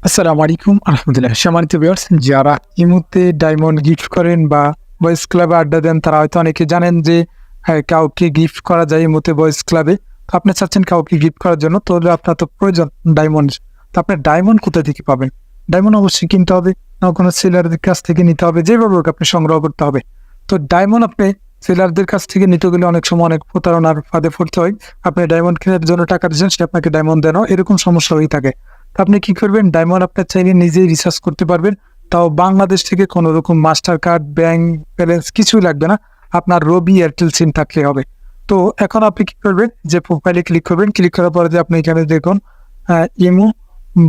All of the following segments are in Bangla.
আসসালামু আলাইকুম আলহামদুলিল্লাহ। সম্মানিত ভিউয়ার্স, যারা এই মুহূর্তে ডায়মন্ড গিফট করেন বা বয়েজ ক্লাবে আড্ডা দেন, তারা হয়তো অনেকে জানেন যে কাউকে গিফট করা যায় এই মুহূর্তে বয়েজ ক্লাবে। তো আপনি চাচ্ছেন কাউকে গিফট করার জন্য, তাহলে আপনার তো প্রয়োজন ডায়মন্ড। তো আপনি ডায়মন্ড কোথা থেকে পাবেন? ডায়মন্ড অবশ্যই কিনতে হবে, না কোনো সেলারদের কাছ থেকে নিতে হবে, যেভাবে হোক আপনি সংগ্রহ করতে হবে। তো ডায়মন্ড আপনি সেলারদের কাছ থেকে নিতে গেলে অনেক সময় অনেক প্রতারণার ফাঁদে পড়তে হয়। আপনি ডায়মন্ড কেনার জন্য টাকা দিচ্ছেন, সে আপনাকে ডায়মন্ড দেন, এরকম সমস্যা হয়ে থাকে। আপনি কি করবেন? ডায়মন্ড আপনার চাইলে নিজেই রিসার্চ করতে পারবেন। তাও বাংলাদেশ থেকে কোনো রকম মাস্টার কার্ড, ব্যাংক ব্যালেন্স কিছুই লাগবে না। আপনার রবি এয়ারটেল সিম থাকলে হবে। তো এখন আপনি কি করবেন? যে প্রোফাইলে ক্লিক করবেন, ক্লিক করার পরে যে আপনি এখানে দেখুন ইমো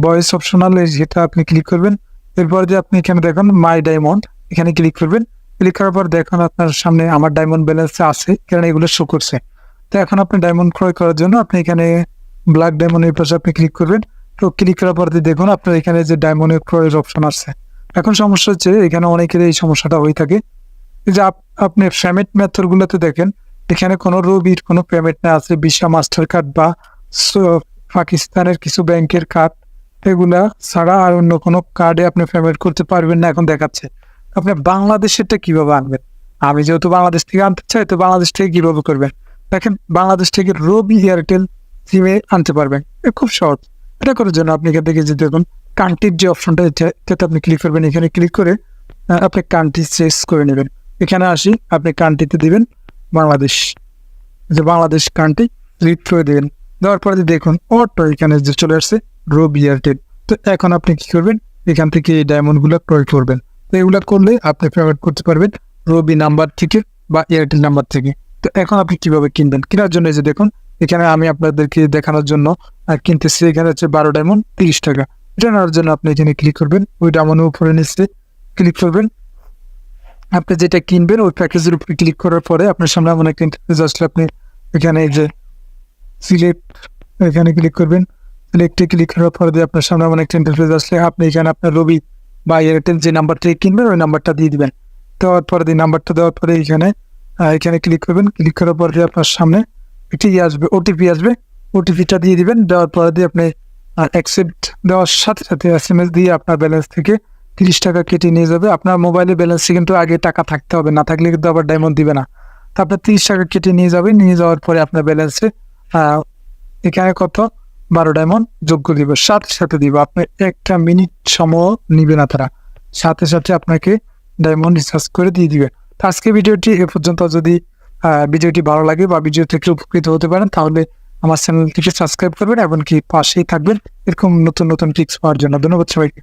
ভয়েস অপশনাল, যেটা আপনি ক্লিক করবেন। এরপর যে আপনি এখানে দেখুন মাই ডায়মন্ড, এখানে ক্লিক করবেন। ক্লিক করার পর দেখুন আপনার সামনে আমার ডায়মন্ড ব্যালেন্স আছে, এখানে এগুলো শো করছে। তো এখন আপনি ডায়মন্ড ক্রয় করার জন্য আপনি এখানে ব্ল্যাক ডায়মন্ডের পাশে আপনি ক্লিক করবেন। তো ক্লিক করার পর দেখুন আপনার এখানে যে ডায়মন্ডের ক্রয়ের অপশন আছে। এখন সমস্যা হচ্ছে এখানে অনেকের এই সমস্যাটা হয়ে থাকে যে আপনি পেমেন্ট মেথড গুলোতে দেখেন এখানে কোনো রবির কোনো পেমেন্ট না আছে, ভিসা, মাস্টার কার্ড বা পাকিস্তানের কিছু ব্যাংকের কার্ড, এগুলা ছাড়া আর অন্য কোনো কার্ডে আপনি পেমেন্ট করতে পারবেন না এখন দেখাচ্ছে। আপনি বাংলাদেশেরটা কিভাবে আনবেন? আমি যেহেতু বাংলাদেশ থেকে আনতে চাই, তো বাংলাদেশ থেকে কিভাবে করবেন? দেখেন, বাংলাদেশ থেকে রবি এয়ারটেল সিমে আনতে পারবেন, খুব সহজ। এটা করার জন্য আপনি এখান থেকে যে দেখুন কান্ট্রির যে অপশনটা, এটাতে আপনি ক্লিক করবেন। এখানে ক্লিক করে আপনি কান্ট্রি চেঞ্জ করে নেবেন। এখানে আসি, আপনি কান্ট্রিতে দিবেন বাংলাদেশ, যে বাংলাদেশ কান্ট্রি ক্লিক করে দেবেন। দেওয়ার পরে দেখুন অটো এখানে যে চলে আসছে রবি এয়ারটেল। তো এখন আপনি কি করবেন? এখান থেকে এই ডায়মন্ড গুলো ক্রয় করবেন। তো এগুলা করলে আপনি পেমেন্ট করতে পারবেন রবি নাম্বার থেকে বা এয়ারটেল নাম্বার থেকে। তো এখন আপনি কিভাবে কিনবেন? কেনার জন্য যে দেখুন এখানে আমি আপনাদেরকে দেখানোর জন্য কিনতেছি। এখানে হচ্ছে 12 ডায়মন্ড 30 টাকা। এটা নেওয়ার জন্য আপনি এখানে ক্লিক করবেন, ওই ডায়মন্ডের উপরে নিচে ক্লিক করবেন। আপনি যেটা কিনবেন ওই প্যাকেজের উপরে ক্লিক করার পরে আপনার সামনে এমন একটা ইন্টারফেস আসলে আপনি এখানে এই যে সিলেক্ট, এখানে ক্লিক করবেন। সিলেক্টে ক্লিক করার পরে আপনার সামনে এমন একটা ইন্টারফেস আসলে আপনি এখানে আপনার রবি বা এয়ারটেল যে নাম্বার থেকে কিনবেন ওই নাম্বারটা দিয়ে দিবেন। দেওয়ার পরে নাম্বারটা দেওয়ার পরে এখানে ক্লিক করবেন। ক্লিক করার পরে আপনার সামনে একটি আসবে, ওটিপি আসবে, ওটিপিটা দিয়ে দিবেন। দেওয়ার পরে আপনি অ্যাকসেপ্ট দেওয়ার সাথে সাথে SMS দিয়ে আপনার ব্যালেন্স থেকে 30 টাকা কেটে নিয়ে যাবে। আপনার মোবাইলে ব্যালেন্সে কিন্তু আগে টাকা থাকতে হবে, না থাকলে কিন্তু আবার ডায়মন্ড দিবে না। তো আপনার 30 টাকা কেটে নিয়ে যাবে। নিয়ে যাওয়ার পরে আপনার ব্যালেন্সে এখানে কত 12 ডায়মন্ড যোগ্য দিবে, সাথে সাথে দিব। আপনি 1 মিনিট সময় নিবে না তারা, সাথে সাথে আপনাকে ডায়মন্ড রিচার্জ করে দিয়ে দিবে। তো আজকে ভিডিওটি এ পর্যন্ত। যদি ভিডিওটি ভালো লাগে বা ভিডিও থেকে উপকৃত হতে পারেন, তাহলে আমার চ্যানেলটিকে সাবস্ক্রাইব করবেন এবং কি পাশেই থাকবেন এরকম নতুন নতুন টিপস পাওয়ার জন্য। ধন্যবাদ সবাইকে।